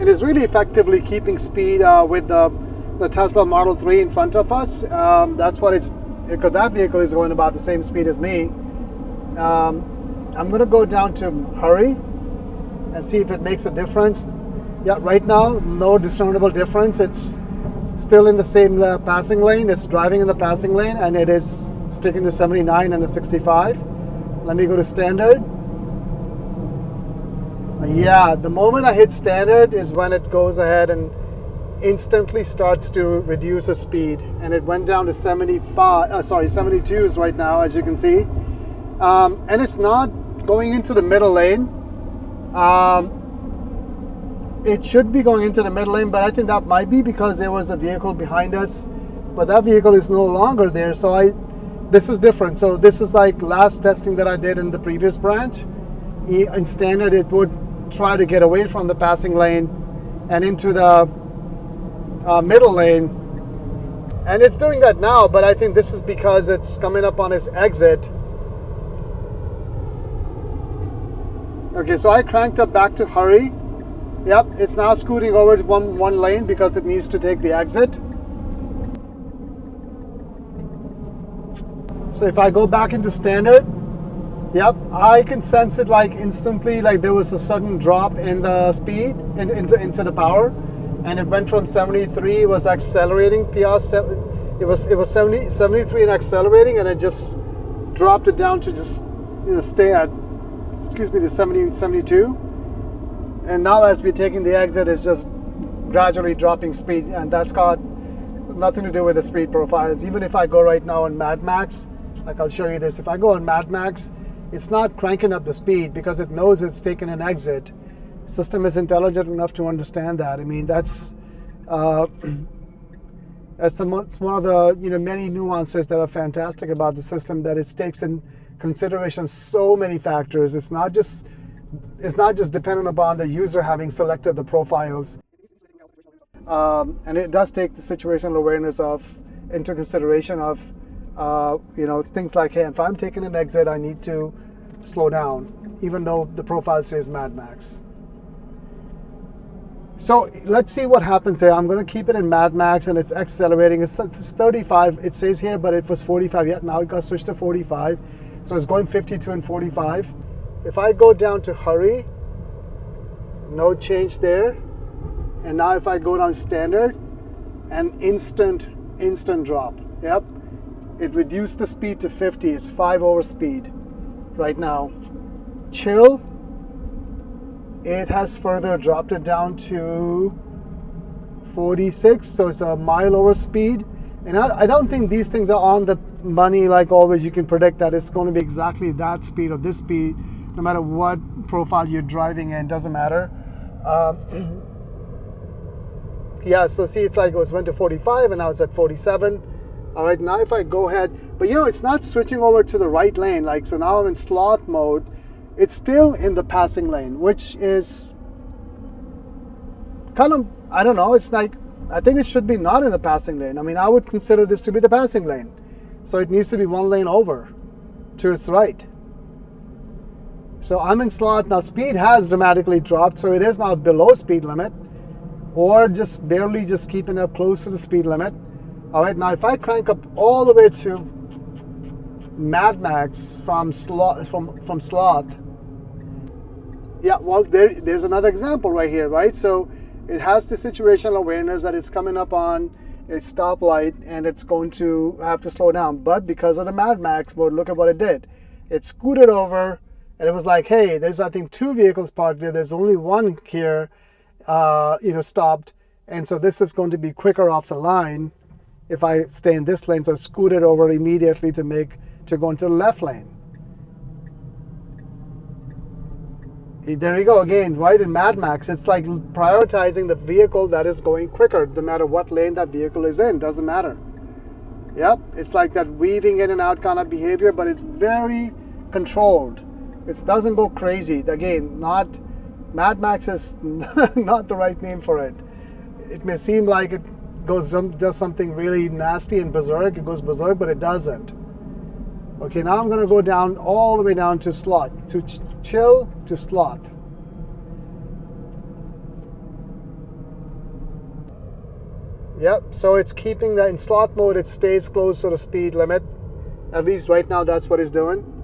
and is really effectively keeping speed with the Tesla Model 3 in front of us. That's what it's, because that vehicle is going about the same speed as me. I'm going to go down to hurry and see if it makes a difference. Yeah, right now, no discernible difference. It's still in the same passing lane. It's driving in the passing lane, and it is sticking to 79 and a 65. Let me go to standard. Yeah, the moment I hit standard is when it goes ahead and instantly starts to reduce the speed, and it went down to 72s right now, as you can see, and it's not going into the middle lane. It should be going into the middle lane, but I think that might be because there was a vehicle behind us, but that vehicle is no longer there. So this is different. So this is like last testing that I did in the previous branch. In standard, it would try to get away from the passing lane and into the middle lane, and it's doing that now, but I think this is because it's coming up on its exit. Okay, so I cranked up back to hurry. Yep, it's now scooting over to one lane because it needs to take the exit. So if I go back into standard, yep, I can sense it like instantly, like there was a sudden drop in the speed, into the power. And it went from 73, it was accelerating, it was 73 and accelerating, and it just dropped it down to just, stay at, the 72. And now as we're taking the exit, it's just gradually dropping speed, and that's got nothing to do with the speed profiles. Even if I go right now on Mad Max, like I'll show you this, if I go on Mad Max, it's not cranking up the speed because it knows it's taken an exit. System is intelligent enough to understand that. I mean, that's one of the many nuances that are fantastic about the system, that it takes in consideration so many factors. It's not just dependent upon the user having selected the profiles, and it does take the situational awareness into consideration of things like, hey, if I'm taking an exit, I need to slow down, even though the profile says Mad Max. So let's see what happens here. I'm going to keep it in Mad Max, and it's accelerating. It's 35, it says here, but it was 45 yet. Now it got switched to 45. So it's going 52 and 45. If I go down to hurry, no change there. And now if I go down standard, an instant drop. Yep. It reduced the speed to 50. It's 5 over speed right now. Chill. It has further dropped it down to 46, so it's a mile over speed. And I don't think these things are on the money like always. You can predict that it's going to be exactly that speed or this speed, no matter what profile you're driving in, doesn't matter. Yeah, so see, it's like it went to 45 and now it's at 47. All right, now if I go ahead, but it's not switching over to the right lane. Like, so now I'm in sloth mode. It's still in the passing lane, which is kind of, I don't know, it's like, I think it should be not in the passing lane. I mean, I would consider this to be the passing lane. So it needs to be one lane over to its right. So I'm in sloth. Now speed has dramatically dropped, so it is now below speed limit, or just barely just keeping up close to the speed limit. All right, now if I crank up all the way to Mad Max from sloth, yeah, well, there's another example right here, right? So it has the situational awareness that it's coming up on a stoplight and it's going to have to slow down. But because of the Mad Max mode, look at what it did. It scooted over and it was like, hey, there's, I think, 2 vehicles parked there. There's only one here, stopped. And so this is going to be quicker off the line if I stay in this lane. So it scooted over immediately to go into the left lane. There you go again, right? In Mad Max, it's like prioritizing the vehicle that is going quicker, no matter what lane that vehicle is in, doesn't matter. Yep, it's like that weaving in and out kind of behavior, but it's very controlled. It doesn't go crazy. Again, Mad Max is not the right name for it. It may seem like it does something really nasty and berserk. It goes berserk, but it doesn't. Okay, now I'm going to go down all the way down to sloth, to chill to sloth. Yep, so it's keeping that in sloth mode, it stays close to the speed limit. At least right now, that's what it's doing.